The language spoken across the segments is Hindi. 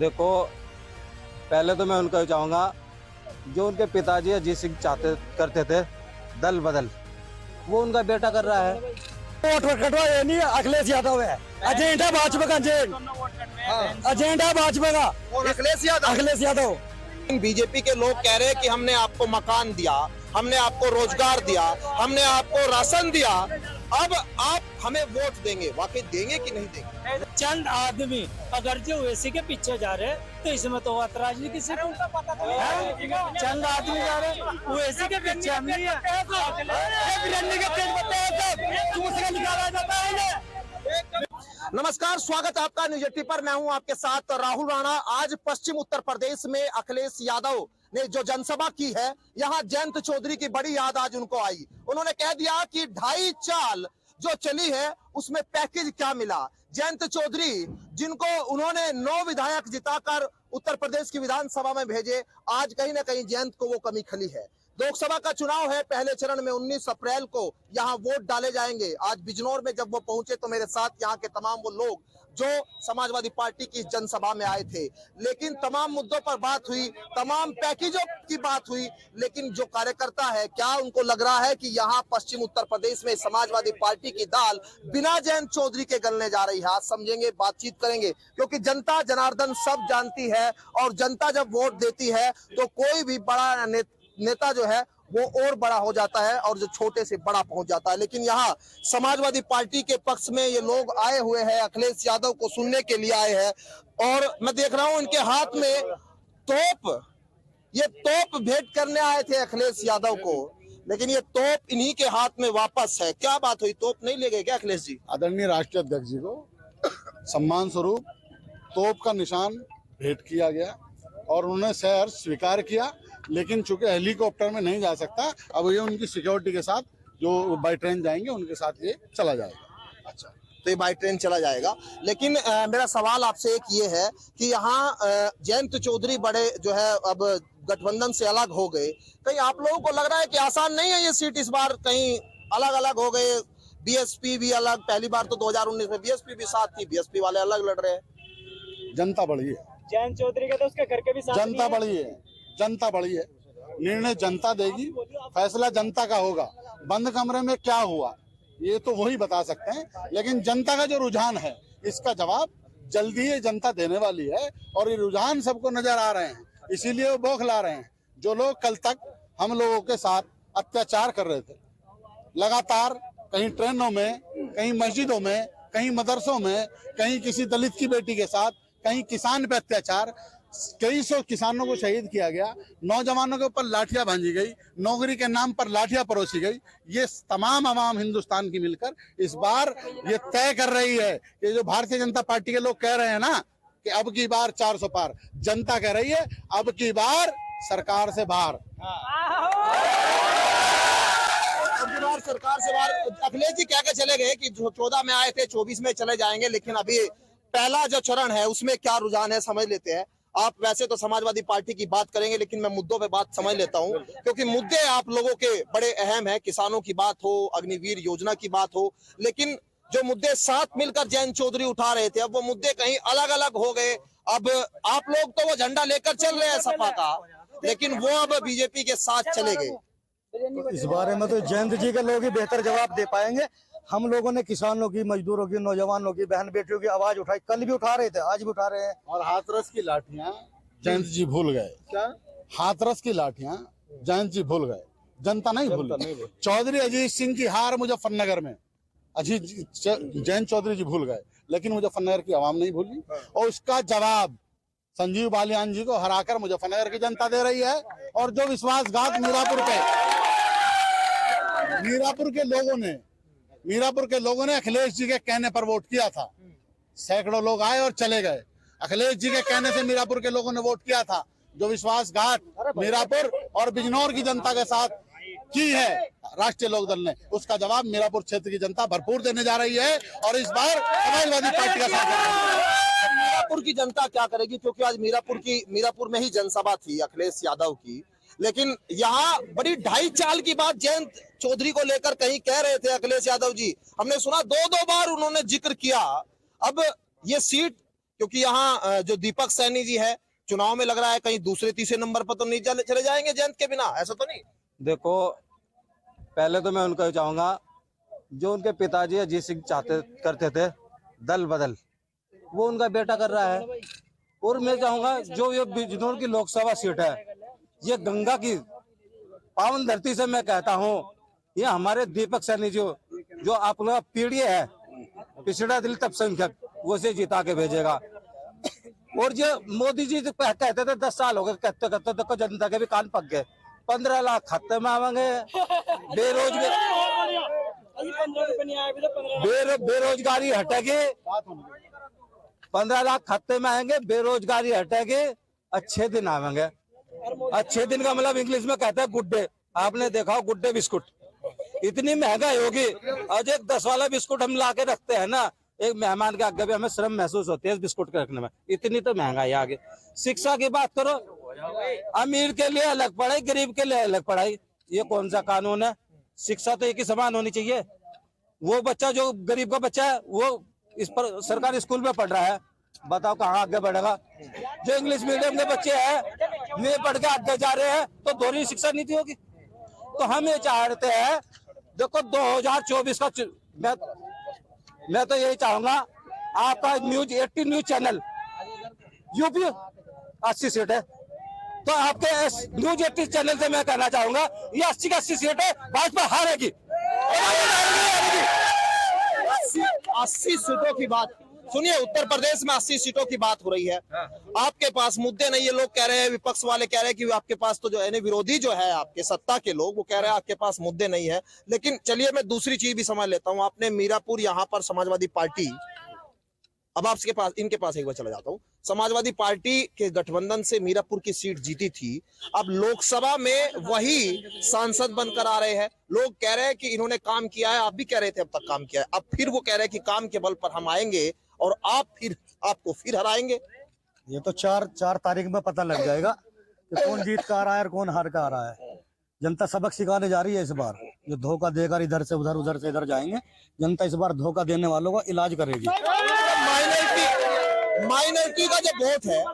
देखो, पहले तो मैं उनको चाहूँगा, जो उनके पिताजी अजीत सिंह चाहते करते थे दल बदल, वो उनका बेटा कर रहा है। वोट कटवा ये नहीं अखिलेश यादव है, एजेंडा भाजपा का एजेंडा भाजपा का और अखिलेश यादव। बीजेपी के लोग कह रहे हैं कि हमने आपको मकान दिया, हमने आपको रोजगार दिया, हमने आपको राशन दिया, अब आप हमें वोट देंगे। वाकई देंगे कि नहीं देंगे? चंद आदमी अगर जो ओवैसी के पीछे जा रहे तो इसमें तो ऐतराज नहीं किसी को। चंद आदमी जा रहे ओवैसी के पीछे हम नहीं है। नमस्कार, स्वागत है आपका न्यूज 80 पर। मैं हूं आपके साथ राहुल राणा। आज पश्चिम उत्तर प्रदेश में अखिलेश यादव ने जो जनसभा की है, यहाँ जयंत चौधरी की बड़ी याद आज उनको आई। उन्होंने कह दिया कि 2.5 चाल जो चली है उसमें पैकेज क्या मिला। जयंत चौधरी, जिनको उन्होंने 9 विधायक जिताकर उत्तर प्रदेश की विधानसभा में भेजे, आज कहीं ना कहीं जयंत को वो कमी खली है। लोकसभा का चुनाव है, पहले चरण में 19 अप्रैल को यहाँ वोट डाले जाएंगे। आज बिजनौर में जब वो पहुंचे तो मेरे साथ यहाँ के तमाम वो लोग जो समाजवादी पार्टी की जनसभा में आए थे, लेकिन तमाम मुद्दों पर बात हुई, तमाम पैकेजों की बात हुई। लेकिन जो कार्यकर्ता है, क्या उनको लग रहा है कि यहाँ पश्चिम उत्तर प्रदेश में समाजवादी पार्टी की दाल बिना जयंत चौधरी के गलने जा रही है? आज समझेंगे, बातचीत करेंगे, क्योंकि जनता जनार्दन सब जानती है और जनता जब वोट देती है तो कोई भी बड़ा नेता जो है वो और बड़ा हो जाता है और जो छोटे से बड़ा पहुंच जाता है। लेकिन यहाँ समाजवादी पार्टी के पक्ष में ये लोग आए हुए हैं, अखिलेश यादव को सुनने के लिए आए हैं। और मैं देख रहा हूं इनके हाथ में ये तोप भेंट करने आए थे अखिलेश यादव को, लेकिन ये तोप इन्हीं के हाथ में वापस है। क्या बात हुई, तोप नहीं ले गए क्या अखिलेश जी? आदरणीय राष्ट्रीय अध्यक्ष जी को सम्मान स्वरूप तोप का निशान भेंट किया गया और उन्होंने शहर स्वीकार किया। लेकिन चूंकि हेलीकॉप्टर में नहीं जा सकता, अब ये उनकी सिक्योरिटी के साथ जो बाई ट्रेन जाएंगे उनके साथ ये चला जाएगा। अच्छा, तो ये बाई ट्रेन चला जाएगा। लेकिन मेरा सवाल आपसे एक ये है कि यहाँ जयंत चौधरी बड़े जो है अब गठबंधन से अलग हो गए, कहीं आप लोगों को लग रहा है कि आसान नहीं है ये सीट इस बार? कहीं अलग अलग हो गए, बीएसपी भी अलग, पहली बार तो 2019 में बीएसपी भी साथ थी, बीएसपी वाले अलग लड़ रहे हैं। जनता बड़ी है, जयंत चौधरी के तो उसके घर के भी साथ जनता बड़ी है, जनता बड़ी है। निर्णय जनता देगी, फैसला जनता का होगा। बंद कमरे में क्या हुआ ये तो वही बता सकते हैं, लेकिन जनता का जो रुझान है इसका जवाब जल्दी ही जनता देने वाली है। और ये रुझान सबको नजर आ रहे हैं, इसीलिए वो बौखला रहे हैं। जो लोग कल तक हम लोगों के साथ अत्याचार कर रहे थे, लगातार कहीं ट्रेनों में, कहीं मस्जिदों में, कहीं मदरसों में, कहीं किसी दलित की बेटी के साथ, कहीं किसान पे अत्याचार, कई सौ किसानों को शहीद किया गया, नौजवानों के ऊपर लाठियां भांजी गई, नौकरी के नाम पर लाठियां परोसी गई। ये तमाम अवाम हिंदुस्तान की मिलकर इस बार ये तय कर रही है कि जो भारतीय जनता पार्टी के लोग कह रहे हैं ना कि अब की बार 400 पार, जनता कह रही है अब की बार सरकार से बाहर। सरकार से बाहर। अखिलेश जी क्या चले गए कि 14 में आए थे, 24 में चले जाएंगे, लेकिन अभी पहला जो चरण है उसमें क्या रुझान है समझ लेते हैं। आप वैसे तो समाजवादी पार्टी की बात करेंगे, लेकिन मैं मुद्दों पे बात समझ लेता हूं, क्योंकि मुद्दे आप लोगों के बड़े अहम है। किसानों की बात हो, अग्निवीर योजना की बात हो, लेकिन जो मुद्दे साथ मिलकर जयंत चौधरी उठा रहे थे, अब वो मुद्दे कहीं अलग अलग हो गए। अब आप लोग तो वो झंडा लेकर चल रहे हैं सपा का, लेकिन वो अब बीजेपी के साथ चले गए। तो इस बारे में तो जयंत जी के लोग ही बेहतर जवाब दे पाएंगे। हम लोगों ने किसानों की, मजदूरों की, नौजवानों की, बहन बेटियों की आवाज उठाई, कल भी उठा रहे थे, आज भी उठा रहे हैं। और हाथरस की लाठियां जयंत जी भूल गए। क्या हाथरस की लाठियां जयंत जी भूल गए, जनता नहीं भूली। चौधरी अजीत सिंह की हार मुजफ्फरनगर में जयंत चौधरी जी भूल गए, लेकिन मुजफ्फरनगर की आवाम नहीं भूली। और उसका जवाब संजीव बालियान जी को हराकर मुजफ्फरनगर की जनता दे रही है। और जो विश्वासघात मीरापुर के लोगों ने अखिलेश जी के कहने पर वोट किया था। सैकड़ों लोग आए और चले गए, अखिलेश जी के कहने से मीरापुर के लोगों ने वोट किया था। जो विश्वासघात मीरापुर और बिजनौर की जनता के साथ की है राष्ट्रीय लोकदल ने, उसका जवाब मीरापुर क्षेत्र की जनता भरपूर देने जा रही है। और इस बार समाजवादी पार्टी का साथ। मीरापुर की जनता क्या करेगी? क्योंकि आज मीरापुर में ही जनसभा थी अखिलेश यादव की, लेकिन यहाँ बड़ी 2.5 चाल की बात जयंत चौधरी को लेकर कहीं कह रहे थे अखिलेश यादव जी। हमने सुना 2 बार उन्होंने जिक्र किया। अब ये सीट क्योंकि यहाँ जो दीपक सैनी जी है चुनाव में लग रहा है कहीं दूसरे तीसरे नंबर पर तो नहीं चले जाएंगे जयंत के बिना, ऐसा तो नहीं? देखो, पहले तो मैं उनको चाहूंगा, जो उनके पिताजी अजीत सिंह करते थे दल बदल, वो उनका बेटा कर रहा है। और मैं चाहूंगा जो ये बिजनौर की लोकसभा सीट है, ये गंगा की पावन धरती से मैं कहता हूँ, ये हमारे दीपक सैनी जो अपना पीढ़ी है, पिछड़ा दिल तब संख्यक, वो से जिता के भेजेगा। और जो मोदी जी कहते थे 10 साल हो गए कहते कहते देखो जनता के भी कान पक गए। 15 लाख खाते में आवेंगे, बेरोजगारी हटेगी, 15 लाख खाते में आएंगे, बेरोजगारी हटेगी, अच्छे दिन आवेंगे। अच्छे दिन का मतलब इंग्लिश में कहते हैं गुड डे। आपने देखा हो गुड डे बिस्कुट, इतनी महंगाई होगी। आज एक 10 वाला बिस्कुट हम ला के रखते हैं ना, एक मेहमान के आगे भी हमें शर्म महसूस होती है इस बिस्कुट के रखने में, इतनी तो महंगाई आगे। शिक्षा की बात करो, अमीर के लिए अलग पढ़ाई, गरीब के लिए अलग पढ़ाई, ये कौन सा कानून है? शिक्षा तो एक ही समान होनी चाहिए। वो बच्चा जो गरीब का बच्चा है वो इस पर सरकारी स्कूल में पढ़ रहा है, बताओ कहाँ आगे बढ़ेगा? जो इंग्लिश मीडियम के बच्चे हैं वे पढ़ के आगे जा रहे हैं, तो दोहरी शिक्षा नीति होगी। तो हम ये चाहते हैं, देखो 2024 का मैं तो यही चाहूंगा, आपका news 18 news channel UP 80 seat है, तो आपके न्यूज 18 चैनल से मैं कहना चाहूंगा ये 80 की 80 सीट है, भाजपा हारेगी। 80 सीटों की बात सुनिए, उत्तर प्रदेश में 80 सीटों की बात हो रही है। आपके पास मुद्दे नहीं, ये लोग कह रहे हैं, विपक्ष वाले कह रहे हैं कि आपके पास तो जो है विरोधी जो है आपके सत्ता के लोग, वो कह रहे हैं आपके पास मुद्दे नहीं है। लेकिन चलिए मैं दूसरी चीज भी समझ लेता हूँ। आपने मीरापुर यहाँ पर समाजवादी पार्टी, अब आपके पास इनके पास एक बार चला जाता हूँ, समाजवादी पार्टी के गठबंधन से मीरापुर की सीट जीती थी, अब लोकसभा में वही सांसद बनकर आ रहे हैं। लोग कह रहे हैं कि इन्होंने काम किया है, आप भी कह रहे थे अब तक काम किया है, अब फिर वो कह रहे हैं कि काम के बल पर हम आएंगे और आपको फिर हराएंगे। ये तो 4 तारीख में पता लग जाएगा कि कौन जीत का आ रहा है और कौन हार का आ रहा है। जनता सबक सिखाने जा रही है इस बार, जो धोखा देकर इधर से उधर, उधर से इधर जाएंगे। जनता इस बार धोखा देने वालों का इलाज करेगी। माइनॉरिटी का जो वोट है,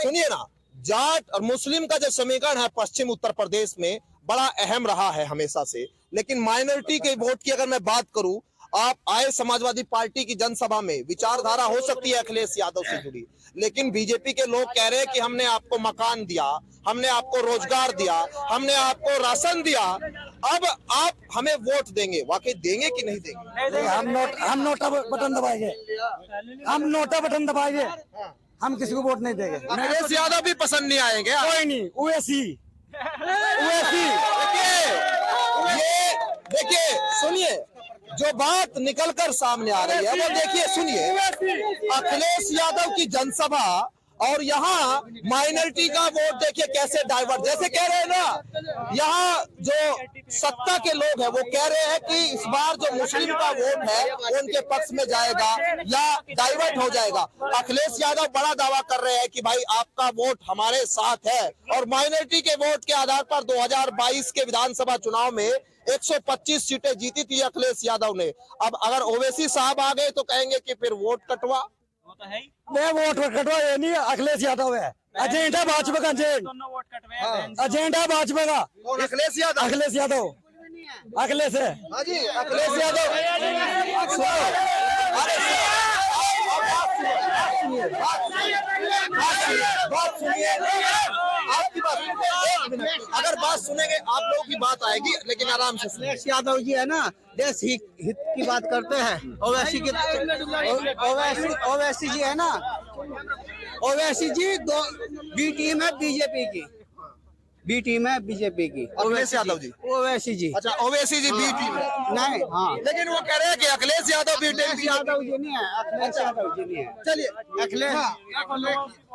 सुनिए ना, जाट और मुस्लिम का जो समीकरण है पश्चिम उत्तर प्रदेश में बड़ा अहम रहा है हमेशा से। लेकिन माइनॉरिटी के वोट की अगर मैं बात करूं, आप आए समाजवादी पार्टी की जनसभा में, विचारधारा हो सकती है अखिलेश यादव से जुड़ी, लेकिन बीजेपी के लोग कह रहे हैं कि हमने आपको मकान दिया, हमने आपको रोजगार दिया, हमने आपको राशन दिया, अब आप हमें वोट देंगे। वाकई देंगे कि नहीं देंगे? हम नोटा बटन दबाएंगे, हम नोटा बटन दबाएंगे, हम किसी को वोट नहीं देंगे। अखिलेश यादव भी पसंद नहीं आएंगे, कोई नहीं, ओवैसी देखिए सुनिए, जो बात निकलकर सामने आ रही है वो देखिए, सुनिए, अखिलेश यादव की जनसभा और यहाँ माइनॉरिटी का वोट देखिए कैसे डाइवर्ट, जैसे कह रहे हैं ना, यहाँ जो सत्ता के लोग हैं वो कह रहे हैं कि इस बार जो मुस्लिम का वोट है वो उनके पक्ष में जाएगा या डाइवर्ट हो जाएगा। अखिलेश यादव बड़ा दावा कर रहे हैं कि भाई आपका वोट हमारे साथ है, और माइनॉरिटी के वोट के आधार पर 2022 के विधानसभा चुनाव में 125 सीटें जीती थी अखिलेश यादव ने। अब अगर ओवैसी साहब आ गए तो कहेंगे कि फिर वोट कटवा, मैं वोट कटवा, ये नहीं अखिलेश यादव है, एजेंडा भाजपा का, एजेंडा भाजपा का। कौन? अखिलेश यादव। अखिलेश यादव, अखिलेश है। हाँ जी, अखिलेश यादव। बात सुनिए, आपकी बात, अगर बात सुनेंगे आप लोगों की बात आएगी, लेकिन आराम से सुनिए। अखिलेश यादव जी है ना, देश हित की बात करते हैं। ओवैसी जी है ना, ओवैसी जी बी टीम है बीजेपी की, बी टीम है बीजेपी की। अखिलेश यादव जी, ओवैसी जी, अच्छा ओवैसी जी बी टीम है, नहीं, हाँ, लेकिन वो कह रहे हैं कि अखिलेश यादव बी टीम। अखिलेश यादव जी नहीं है, अखिलेश यादव जी नहीं है। चलिए अखिलेश,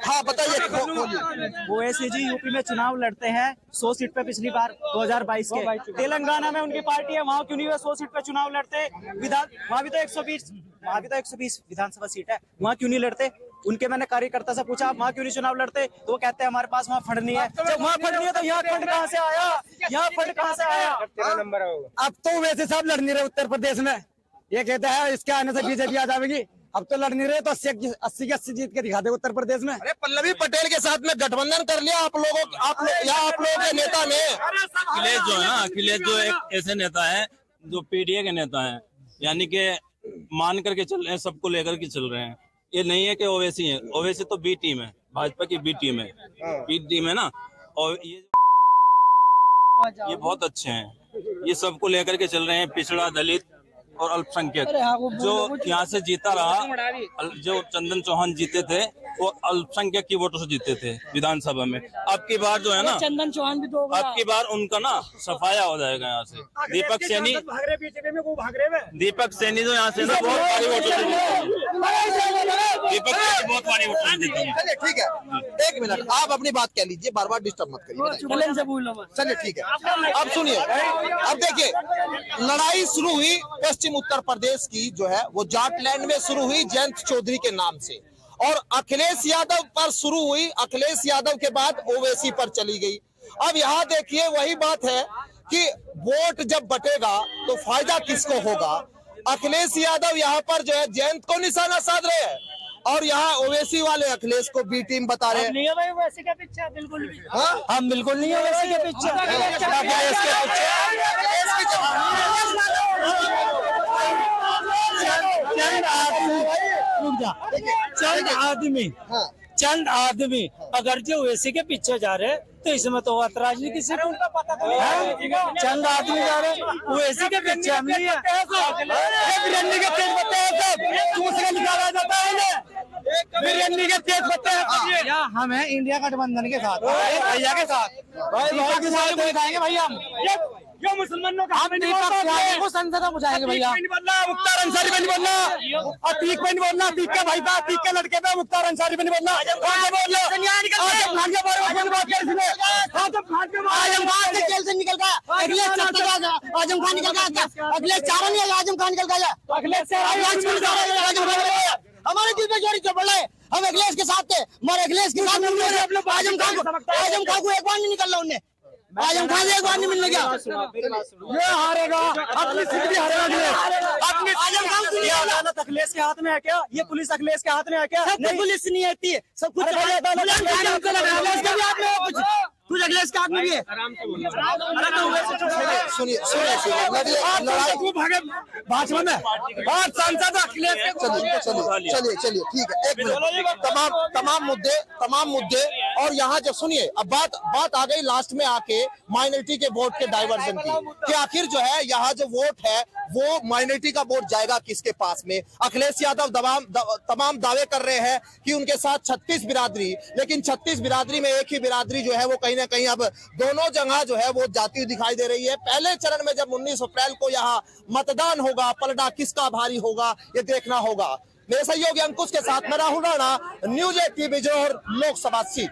हाँ बताइए। ओवैसी जी यूपी में चुनाव लड़ते हैं 100 सीट पे, पिछली बार 2022 के। तेलंगाना में उनकी पार्टी है, वहाँ क्यों नहीं हुआ 100 सीट पे चुनाव लड़ते? वहाँ भी तो 120 विधानसभा सीट है, वहाँ क्यों नहीं लड़ते? उनके मैंने कार्यकर्ता से पूछा वहाँ क्यों नहीं चुनाव लड़ते, तो वो कहते हैं हमारे पास वहाँ फंड नहीं है। जब वहाँ फंड नहीं है तो यहाँ फंड कहाँ से आया? यहाँ फंड कहाँ से आया? अब तो वैसे सब लड़ नहीं रहे उत्तर प्रदेश में, ये कहता है इसके आने से बीजेपी आ जाएगी। अब तो लड़ नहीं रहे तो 80 की 80 जीत के दिखा दे उत्तर प्रदेश में। अरे पल्लवी पटेल के साथ में गठबंधन कर लिया आप लोगों के नेता ने। अखिलेश जो है ना, अखिलेश जो एक ऐसे नेता है जो पीडीए के नेता है, यानी कि मान करके चल रहे हैं, सबको लेकर के चल रहे हैं। ये नहीं है कि ओवैसी है, ओवैसी तो बी टीम है, भाजपा की बी टीम है, बी टीम है ना। और ये बहुत अच्छे हैं, ये सबको लेकर के चल रहे हैं, पिछड़ा, दलित और अल्पसंख्यक। जो यहाँ से जीता रहा, जो चंदन चौहान जीते थे, वो अल्पसंख्यक की वोटों से जीते थे विधानसभा में। अब की बार जो है ना, चंदन चौहान भी तो अब की बार उनका ना सफाया हो जाएगा यहाँ से। दीपक सैनी जो यहाँ से ना बहुत भारी वोटों से दीपक सैनी बहुत भारी वोटों से जीते हैं। चलिए ठीक है, एक मिनट आप अपनी बात कह लीजिए, बार बार डिस्टर्ब मत करिए। चलिए ठीक है, अब सुनिए, अब देखिए लड़ाई शुरू हुई पश्चिम उत्तर प्रदेश की जो है वो जाटलैंड में शुरू हुई जयंत चौधरी के नाम से, और अखिलेश यादव पर शुरू हुई, अखिलेश यादव के बाद ओवैसी पर चली गई। अब यहाँ देखिए वही बात है कि वोट जब बटेगा तो फायदा किसको होगा। अखिलेश यादव यहाँ पर जो है जयंत को निशाना साध रहे हैं, और यहाँ ओवैसी वाले अखिलेश को बी टीम बता रहे हैं। नहीं है भाई वैसे का पीछे बिल्कुल भी। हाँ? हम बिल्कुल नहीं है वैसे के पीछे। चंद आदमी अगर जो वैसे के पीछे जा रहे तो इसमें तो ऐतराज नहीं किसी को। चंद आदमी जा रहे वैसे के पीछे हम नहीं है। बिरयानी के तेज पत्ते हैं सब, दूसरे निकाला जाता है बिरयानी के तेज पत्ते हैं। या हम हैं इंडिया गठबंधन के साथ, भैया के साथ, भाई के साथ दिखाएंगे भैया हम। यो मुसलमानों का को संसद में बुझाएंगे भैया। मुख्तार अंसारी पे नहीं बोलना, अतीक पे नहीं बोलना, अतीक के भाई पे, अतीक के लड़के पे मुख्तार अंसारी पे नहीं बोलना। आजम खान के बारे में बात कर इसने, आजम खान से जेल से निकल गया, अगले आजम खान निकल गया, अगले चारों नहीं आजम खान निकल गया, हमारे दिल पे जोड़ी चढ़ रहा है। हम अखिलेश के साथ थे, मगर अखिलेश के साथ आजम खान को एक बार नहीं निकल रहा उनने, आजम खान एक बार नहीं मिलने गया। ये हारेगा, अपनी सीट भी हारेगा। अपनी आजम खान की अदालत अखिलेश के हाथ में है क्या? ये पुलिस अखिलेश के हाथ में है क्या? नहीं, पुलिस नहीं आती है, सब कुछ कुछ अखिलेश के हाथ में भी है। सुनिए भाजपा में 5 सांसद अखिलेश के। चलिए ठीक है, एक मिनट, तमाम मुद्दे और यहाँ जब सुनिए, अब बात आ गई लास्ट में आके माइनॉरिटी के वोट के डाइवर्जन की, कि आखिर जो है यहाँ जो वोट है वो माइनॉरिटी का वोट जाएगा किसके पास में। अखिलेश यादव तमाम दावे कर रहे हैं कि उनके साथ 36 बिरादरी, लेकिन 36 बिरादरी में एक ही बिरादरी जो है वो कहीं ना कहीं अब दोनों जगह जो है वो जाती हुई दिखाई दे रही है। पहले चरण में जब 19 अप्रैल को यहाँ मतदान होगा, पलड़ा किसका भारी होगा ये देखना होगा। मेरे सहयोगी अंकुश के साथ मैं राहुल राणा, न्यूज़ 18 बिजनौर लोकसभा सीट।